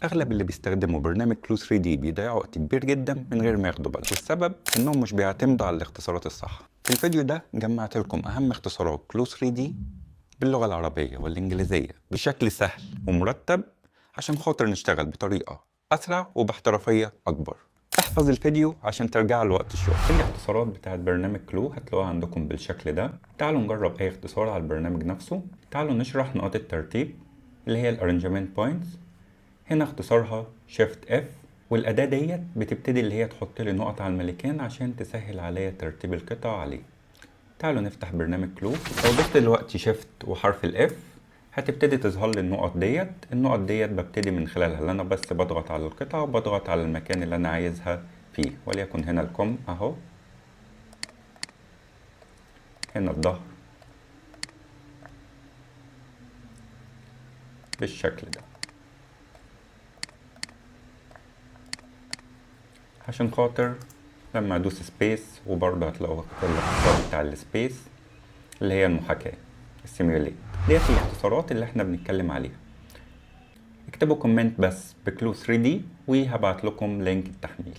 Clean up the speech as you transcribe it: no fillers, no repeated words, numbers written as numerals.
اغلب اللي بيستخدموا برنامج كلو 3 دي بيضيعوا وقت كبير جدا من غير ما ياخدوا بالهم، والسبب انهم مش بيعتمدوا على الاختصارات الصح. في الفيديو ده جمعت لكم اهم اختصارات كلو 3 دي باللغة العربية والإنجليزية بشكل سهل ومرتب عشان خاطر نشتغل بطريقة أسرع وباحترافية أكبر. احفظ الفيديو عشان ترجع لوقت الشغل. الاختصارات بتاعت برنامج كلو هتلاقوها عندكم بالشكل ده. تعالوا نجرب أي اختصار على البرنامج نفسه. تعالوا نشرح نقاط الترتيب اللي هي الارنجمنت بوينتس. هنا اختصارها Shift F، والأداة ديت بتبتدي اللي هي تحط لي نقط على الملكان عشان تسهل عليا ترتيب القطع عليه. تعالوا نفتح برنامج كلو. لو دوست دلوقتي شيفت وحرف الاف هتبتدي تظهر لي النقط ديت. النقط ديت ببتدي من خلالها اللي انا بس بضغط على القطعة وبضغط على المكان اللي انا عايزها فيه، وليكن هنا الكم اهو، هنا الظهر بالشكل ده، عشان خاطر لما ادوس سبيس وبرضه هتلاقوا الاختصار بتاع السبيس اللي هي المحاكاة السيميوليت. ديت الاختصارات اللي احنا بنتكلم عليها. اكتبوا كومنت بس بكلو 3 دي وهبعت لكم لينك التحميل.